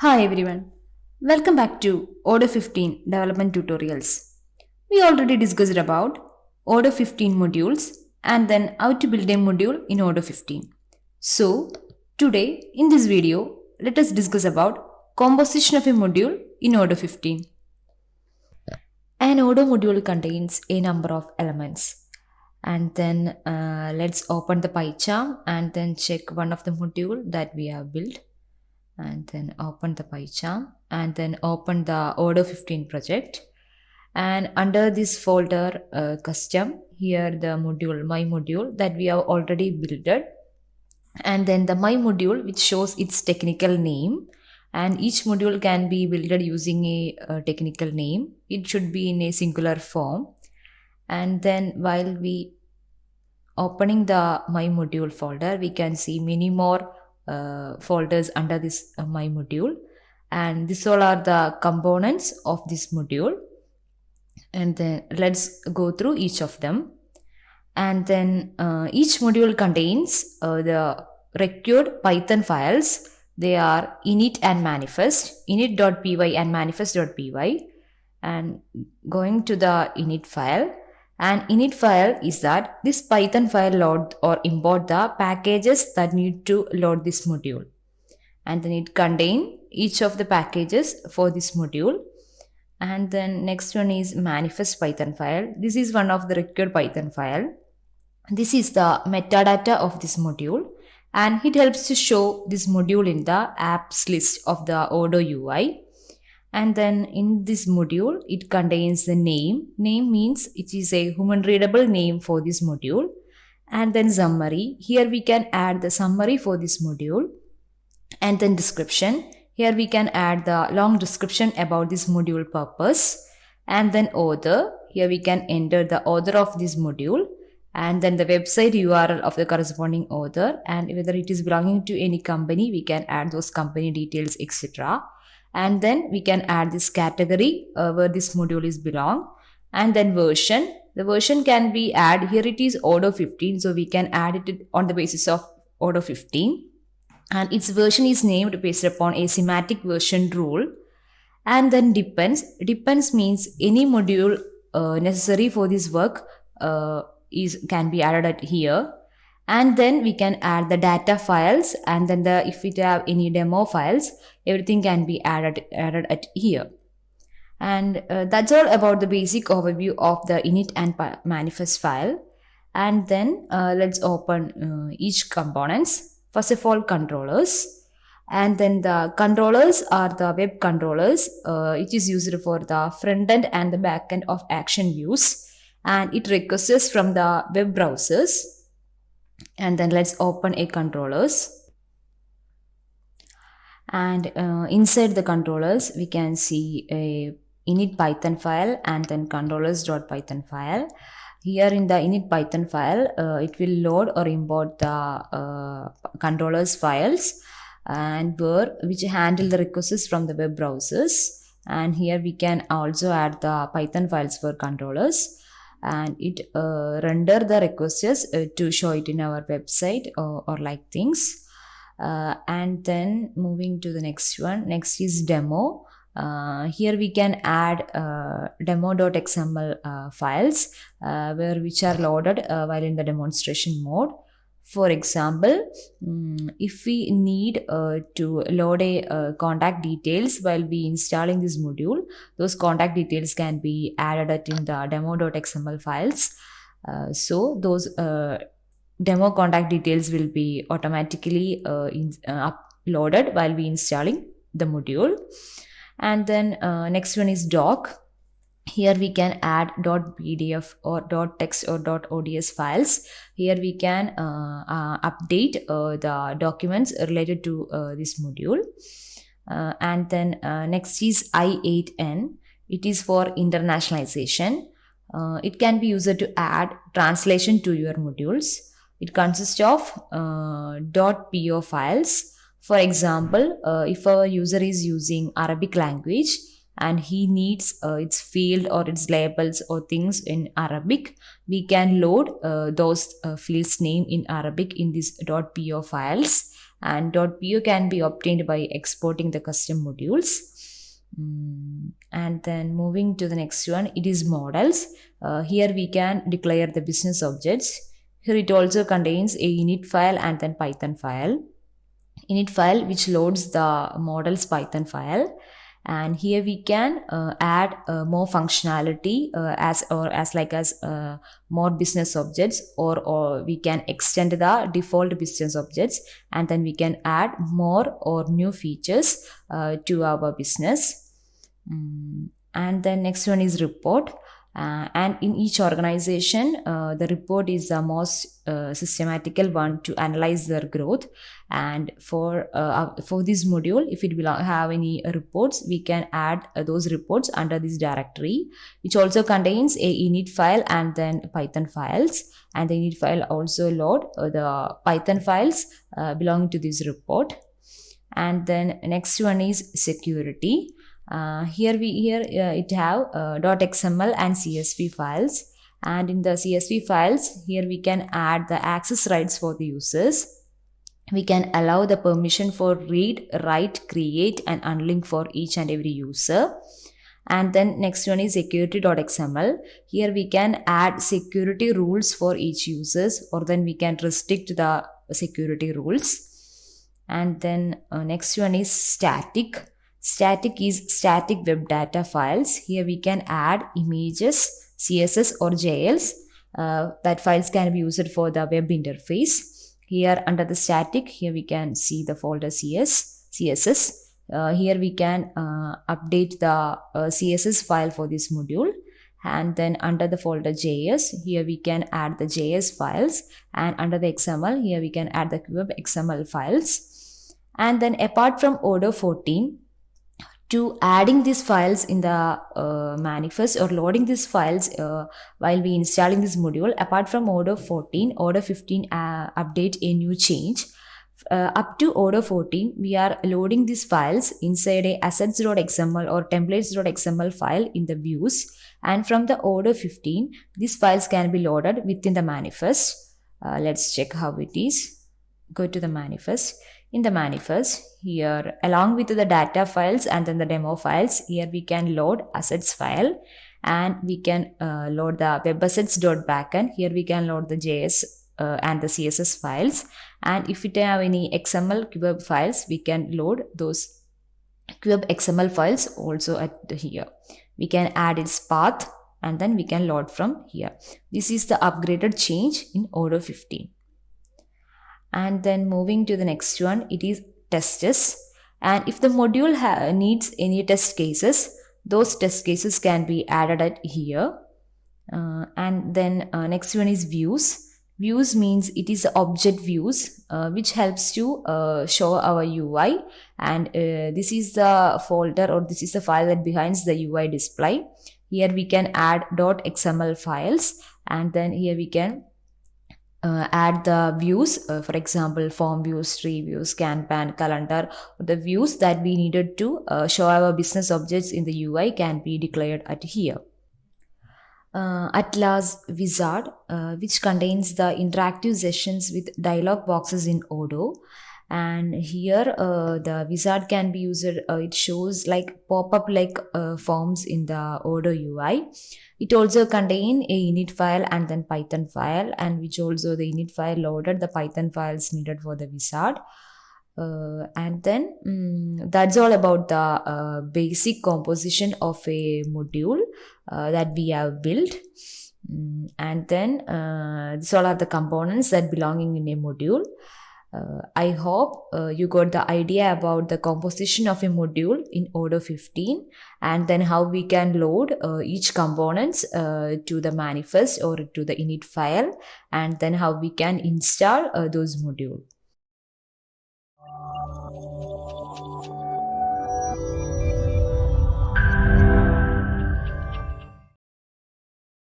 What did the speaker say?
Hi everyone, welcome back to Order 15 development tutorials. We already discussed about Order 15 modules and then how to build a module in Order 15. So today in this video, let us discuss about composition of a module in Order 15. An order module contains a number of elements and then let's open the PyCharm and then check one of the module that we have built and then open the PyCharm and then open the order 15 project, and under this folder custom, here the module my module that we have already built, and then the my module which shows its technical name, and each module can be built using a technical name. It should be in a singular form. And then while we opening the my module folder, we can see many more folders under this my module, and these all are the components of this module. And then let's go through each of them. And then each module contains the required Python files. They are init and manifest, init.py and manifest.py. And going to the init file, and init file is that this Python file load or import the packages that need to load this module, and then it contain each of the packages for this module. And then next one is manifest Python file. This is one of the required Python file. This is the metadata of this module, and it helps to show this module in the apps list of the Order UI. And then in this module, it contains the name. Name means it is a human readable name for this module. And then summary. Here we can add the summary for this module. And then description. Here we can add the long description about this module purpose. And then author. Here we can enter the author of this module. And then the website URL of the corresponding author. And whether it is belonging to any company, we can add those company details, etc. And then we can add this category where this module is belong. And then version. The version can be added. Here it is order 15. So we can add it on the basis of order 15. And its version is named based upon a semantic version rule. And then depends. Depends means any module necessary for this work can be added at here. And then we can add the data files, and then if we have any demo files, everything can be added at here. And that's all about the basic overview of the init and manifest file. And then let's open each components. First of all, controllers. And then the controllers are the web controllers. It is used for the front end and the back end of action views, and it requests from the web browsers. And then let's open a controllers, and inside the controllers we can see a init Python file and then controllers.python file. Here in the init Python file, it will load or import the controllers files and which handle the requests from the web browsers. And here we can also add the Python files for controllers, and it render the requests to show it in our website or like things. And then moving to the next one. Next is demo. Here we can add demo.xml files which are loaded while in the demonstration mode. For example, if we need to load a contact details while we installing this module, those contact details can be added in the demo.xml files. So those demo contact details will be automatically uploaded while we installing the module. And then next one is doc. Here we can add .pdf or .text or .ods files. Here we can update the documents related to this module. And then next is I8N. It is for internationalization. It can be used to add translation to your modules. It consists of .po files. For example, if a user is using Arabic language, and he needs its field or its labels or things in Arabic, we can load those fields name in Arabic in these .po files, and .po can be obtained by exporting the custom modules. And then moving to the next one, it is models. Here we can declare the business objects. Here it also contains a init file and then Python file. Init file which loads the models Python file, and here we can add more functionality as more business objects, or we can extend the default business objects, and then we can add more or new features to our business. And then next one is report. And in each organization, the report is the most systematical one to analyze their growth. And for this module, if it will have any reports, we can add those reports under this directory, which also contains a init file and then Python files. And the init file also load the Python files belonging to this report. And then next one is security. Here it have .xml and CSV files, and in the CSV files here we can add the access rights for the users. We can allow the permission for read, write, create and unlink for each and every user. And then next one is security.xml. Here we can add security rules for each users, or then we can restrict the security rules. And then next one is static. Static is static web data files. Here we can add images, CSS or JLs. That files can be used for the web interface. Here under the static, here we can see the folder CSS. Here we can update the CSS file for this module. And then under the folder JS, here we can add the JS files. And under the XML, here we can add the web XML files. And then apart from order 14, to adding these files in the manifest or loading these files while we installing this module, apart from order 14, order 15 update a new change. Up to order 14, we are loading these files inside a assets.xml or templates.xml file in the views. And from the order 15, these files can be loaded within the manifest. Let's check how it is. Go to the manifest. In the manifest, here along with the data files and then the demo files, here we can load assets file, and we can load the webassets.backend. Here we can load the JS and the CSS files, and if we have any XML QWeb files, we can load those QWeb XML files also at here. We can add its path and then we can load from here. This is the upgraded change in order 15. And then moving to the next one, it is tests. And if the module needs any test cases, those test cases can be added at here. And then next one is views. Views means it is object views which helps to show our UI, and this is the folder or this is the file that behinds the UI display. Here we can add .xml files, and then here we can add the views, for example form views, tree views, Kanban, calendar. The views that we needed to show our business objects in the UI can be declared at here. Atlas Wizard, which contains the interactive sessions with dialog boxes in Odoo. And here the wizard can be used, it shows like pop-up like forms in the Odoo UI. It also contains a init file and then Python file, and which also the init file loaded the Python files needed for the wizard. And then that's all about the basic composition of a module that we have built. And then these all are the components that belonging in a module. I hope you got the idea about the composition of a module in Odoo 15, and then how we can load each components to the manifest or to the init file, and then how we can install those modules.